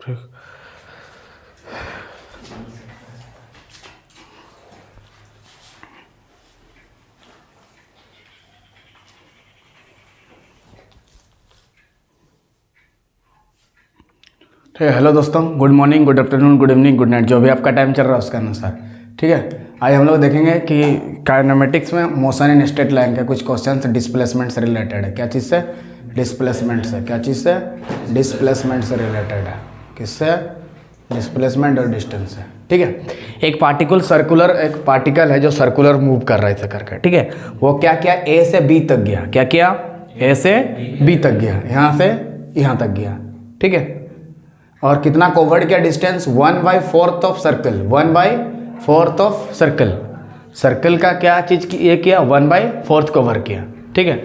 ठीक। हेलो दोस्तों, good morning, good afternoon, good evening, good night, जो भी आपका टाइम चल रहा है उसका अनुसार। ठीक है, आज हम लोग देखेंगे कि काइनेमेटिक्स में मोशन इन स्ट्रेट लाइन के कुछ क्वेश्चंस डिस्प्लेसमेंट से रिलेटेड है। क्या चीज़ से? डिस्प्लेसमेंट से। क्या चीज़ से? डिस्प्लेसमेंट से रिलेटेड है। किससे? डिस्प्लेसमेंट और डिस्टेंस से। ठीक है, एक पार्टिकल है जो सर्कुलर मूव कर रहा है ऐसे करके। ठीक है, वो क्या किया? ए से बी तक गया। क्या किया? ए से बी तक गया, यहाँ से यहाँ तक गया। ठीक है, और कितना कवर्ड किया distance? 1/4 of circle. 1/4 of circle. Circle का क्या चीज़ की ये किया? 1/4 कवर किया। ठीक है,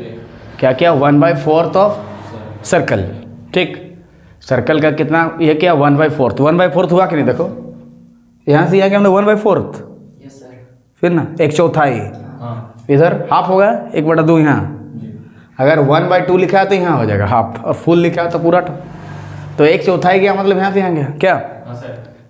क्या किया? 1/4 ऑफ सर्कल। ठीक, सर्कल का कितना ये किया? 1/4। 1/4 हुआ कि नहीं? देखो यहाँ से यहाँ क्या हमने 1/4। Yes sir. फिर ना 1/4 इधर हाफ होगा, 1/2 यहाँ। अगर 1/2 लिखा है तो यहाँ हो जाएगा हाफ, और फुल लिखा है तो पूरा। तो 1/4 गया, मतलब यहाँ से यहाँ गया। क्या?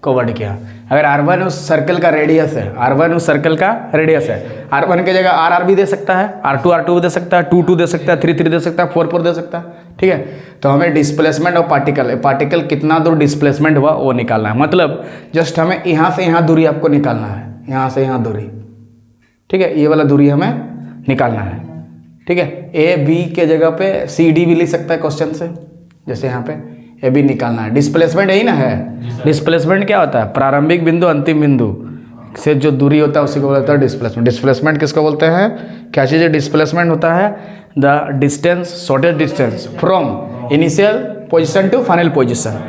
कवर्ड किया। अगर R1 उस सर्कल का रेडियस है, R1 उस सर्कल का रेडियस है, R1 की जगह R भी दे सकता है, R2 दे सकता है, 2 दे सकता है, 3 दे सकता है, 4 दे सकता है। ठीक है, तो हमें डिस्प्लेसमेंट ऑफ पार्टिकल कितना दूर डिस्प्लेसमेंट हुआ वो निकालना है। मतलब जस्ट हमें यहाँ से यहाँ दूरी आपको निकालना है, यहाँ से यहाँ दूरी। ठीक है, ये वाला दूरी हमें निकालना है। ठीक है, ए बी के जगह पे सी डी भी लिख सकता है क्वेश्चन से, जैसे यहाँ पे ए बी निकालना है। डिस्प्लेसमेंट यही ना है? डिस्प्लेसमेट क्या होता है? प्रारंभिक बिंदु अंतिम बिंदु से जो दूरी होता है उसी को बोलता है डिस्प्लेसमेंट। डिस्प्लेसमेंट किसको बोलते हैं? क्या चीज़ है? डिस्प्लेसमेंट होता है the distance, shortest distance from initial position to final position.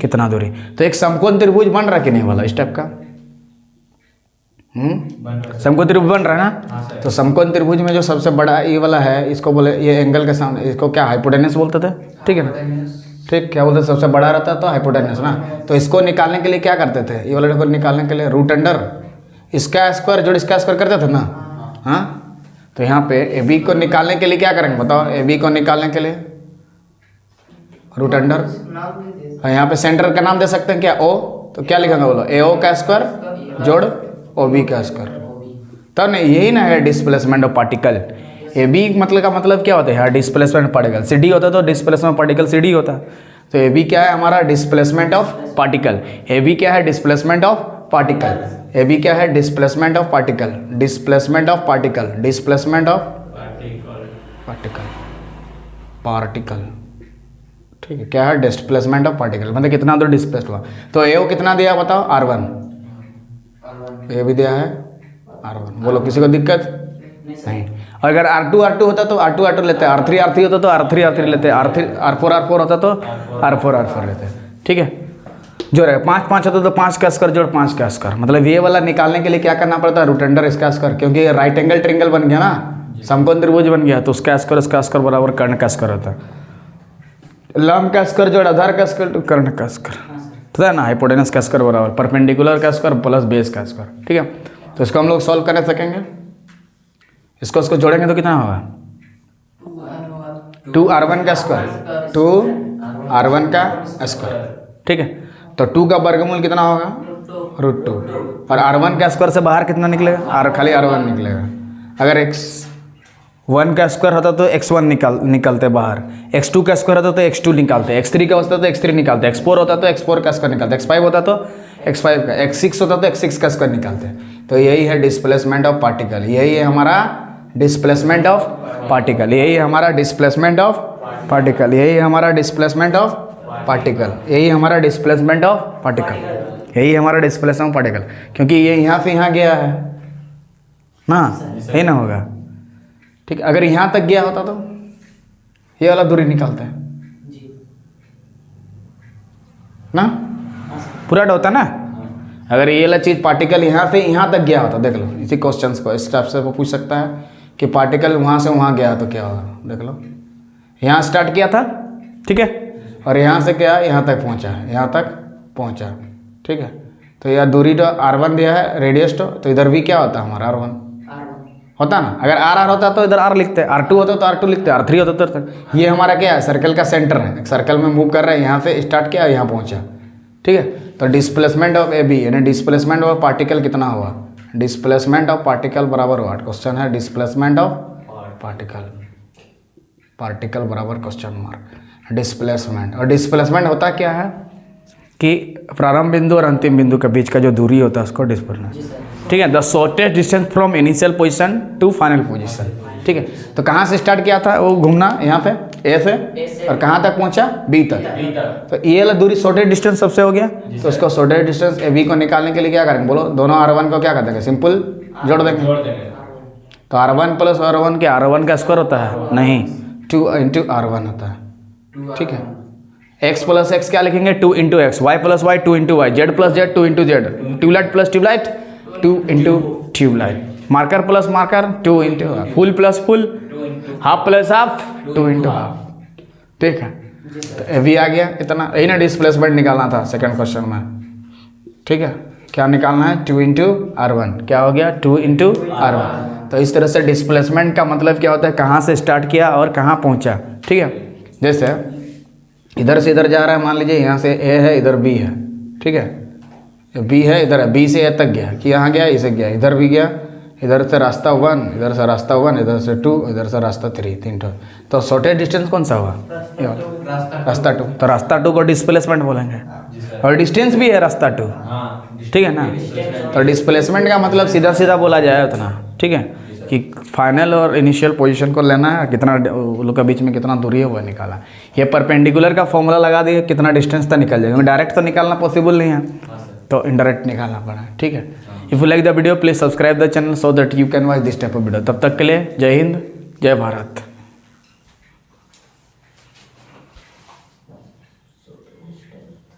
कितना दूरी? तो एक समकोण त्रिभुज बन रहा कि नहीं वाला इस टाइप का? समकोण त्रिभुज बन रहा है ना? तो समकोण त्रिभुज में जो सबसे बड़ा ये वाला है, इसको बोले ये एंगल के सामने, इसको क्या हाइपोटेनस बोलते थे? ठीक है ना? ठीक, क्या बोलते? सबसे बड़ा रहता है तो हाइपोटेनस ना। तो इसको निकालने के लिए क्या करते थे? ये वाले को निकालने के लिए रूट अंडर इसका स्क्वायर जोड़ इसका स्क्वायर करते थे ना। हाँ, तो यहाँ पे ए बी को निकालने के लिए क्या करेंगे बताओ? ए बी को निकालने के लिए रूट अंडर, और यहाँ पे सेंटर का नाम दे सकते हैं क्या? ओ। तो क्या लिखेंगे बोलो? ए ओ का स्क्वायर जोड़ ओ बी का स्क्वायर। तब नहीं, यही ना है displacement of particle. A B मतलब का मतलब क्या होता है यार? Displacement particle. सी डी होता तो डिस्प्लेसमेंट पार्टिकल सी डी होता। तो ए बी क्या है हमारा? Displacement of particle. A B क्या है? Displacement of particle. A B क्या है? Displacement of particle. Displacement of particle. Displacement of particle. ठीक है, क्या है? डिस्प्लेसमेंट ऑफ पार्टिकल, मतलब कितना दूर डिस्प्लेस हुआ। तो ए ओ कितना दिया बताओ? R1। ए भी दिया है R1। बोलो, किसी को दिक्कत नहीं। अगर R2 होता तो R2 लेते, R3 होता तो R3 लेते, R4 होता तो R4 लेते। ठीक है, जो रहे 5 होता तो 5 का स्क्वायर जोड़ 5 का स्क्वायर। मतलब ये वाला निकालने के लिए क्या करना पड़ता है? रूट अंडर इसका स्क्वायर, क्योंकि ये राइट एंगल ट्रायंगल बन गया ना, समकोण त्रिभुज बन गया, तो उसका स्क्वायर इसका स्क्वायर बराबर कर्ण का स्क्वायर होता है। लंब का स्क्वायर जोड़ आधार का स्क्वायर कर्ण का स्क्वायर, तो है ना। हाइपोटेनस का स्क्वायर बराबर परपेंडिकुलर का स्क्वायर प्लस बेस का स्क्वायर। ठीक है, तो इसको हम लोग सॉल्व कर सकेंगे। इसको जोड़ेंगे तो कितना होगा? 2R1 का स्क्वायर, 2R1 का स्क्वायर। ठीक है, तो 2 का वर्गमूल कितना होगा? √2। और R1 का स्क्वायर से बाहर कितना निकलेगा? खाली R1 निकलेगा। अगर x1 का स्क्वायर होता तो x1 निकलते बाहर, x2 का स्क्वायर होता तो x2 निकालते, x3 का होता तो x3 निकालते, x4 होता तो x4 का स्क्वायर निकालते, x5 होता तो x5 का, x6 होता तो x6 का स्क्वायर निकालते। तो यही है डिस्प्लेसमेंट ऑफ पार्टिकल। यही है हमारा डिस्प्लेसमेंट ऑफ पार्टिकल। यही हमारा डिस्प्लेसमेंट ऑफ पार्टिकल। यही हमारा डिस्प्लेसमेंट ऑफ पार्टिकल। यही हमारा डिस्प्लेसमेंट ऑफ पार्टिकल। यही हमारा डिस्प्लेसमेंट ऑफ पार्टिकल, क्योंकि ये यहाँ से यहाँ गया है ना, यही ना होगा। ठीक, अगर यहाँ तक गया होता तो ये वाला दूरी निकालते हैं ना, पूरा होता ना। अगर ये वाला चीज़ पार्टिकल यहाँ से यहाँ तक गया होता, देख लो इसी क्वेश्चन को इस टाइप से वो पूछ सकता है कि पार्टिकल वहाँ से वहाँ गया तो क्या होगा। देख लो, यहाँ स्टार्ट किया था, ठीक है, और यहाँ से क्या यहाँ तक पहुँचा, यहाँ तक पहुँचा। ठीक है, तो यह दूरी तो R1 दिया है, रेडियस तो इधर भी क्या होता है हमारा R1 होता ना। अगर R होता तो इधर R लिखते, R2 होता तो R2 लिखते, R3 होता तो ये हमारा क्या है? सर्कल का सेंटर है। सर्कल में मूव कर रहा है, यहाँ से स्टार्ट किया यहाँ पहुँचा। ठीक है। तो डिस्प्लेसमेंट ऑफ ए बी यानी डिस्प्लेसमेंट ऑफ पार्टिकल कितना हुआ, डिस्प्लेसमेंट ऑफ पार्टिकल बराबर हुआ, क्वेश्चन है डिस्प्लेसमेंट ऑफ पार्टिकल बराबर क्वेश्चन मार्क डिस्प्लेसमेंट। और डिस्प्लेसमेंट होता क्या है कि प्रारंभ बिंदु और अंतिम बिंदु के बीच का जो दूरी होता है उसको डिस्प्लेसमेंट, ठीक है। The shortest distance from initial position to final position, ठीक है। तो कहाँ से स्टार्ट किया था वो घूमना, यहाँ पे ए से, और कहाँ तक पहुँचा बी तक। तो ये वाला दूरी शॉर्टेस्ट डिस्टेंस सबसे हो गया। तो उसको शॉर्टेस्ट डिस्टेंस ए बी को निकालने के लिए क्या करेंगे, बोलो दोनों R1 को क्या कर देंगे, सिंपल जोड़ देंगे। तो R1 प्लस R1 के R1 का स्क्वायर होता है, नहीं 2 इंटू R1 होता है, ठीक है। x प्लस एक्स क्या लिखेंगे, 2 into X, Y plus Y 2 into Y, Z plus Z 2 into Z, tubelight plus tubelight 2 into tubelight, marker plus marker 2 into full plus full, half plus half 2 into half, ठीक है। तो ए भी आ गया इतना, यही ना डिस्प्लेसमेंट निकालना था सेकंड क्वेश्चन में, ठीक है। क्या निकालना है, 2 इंटू R1, क्या हो गया 2 इंटू R1। तो इस तरह से डिस्प्लेसमेंट का मतलब क्या होता है, कहाँ से स्टार्ट किया और कहाँ पहुँचा, ठीक है। जैसे इधर से इधर जा रहा है, मान लीजिए यहाँ से ए है, इधर बी है, ठीक है। बी है, इधर है, बी से ए तक गया, कि यहाँ गया, इसे गया, इधर भी गया, इधर से रास्ता 1, इधर से रास्ता 1, इधर से 2, इधर से रास्ता 3, 3 ठो। तो शॉर्टेस्ट डिस्टेंस कौन सा हुआ, रास्ता 2। तो रास्ता 2 को डिस्प्लेसमेंट बोलेंगे, और डिस्टेंस भी है रास्ता 2, ठीक है ना। तो डिस्प्लेसमेंट का मतलब सीधा सीधा बोला जाए उतना, ठीक है, कि फाइनल और इनिशियल पोजीशन को लेना है, कितना उन लोग के बीच में कितना दूरी है वो निकाला। ये परपेंडिकुलर का फॉर्मूला लगा दिए, कितना डिस्टेंस तक निकल जाएगा, डायरेक्ट तो निकालना पॉसिबल नहीं है, तो इनडायरेक्ट निकालना पड़ा, ठीक है। If you like the video please subscribe the channel so that you can watch this type of video. तब तक के लिए जय हिंद, जय भारत।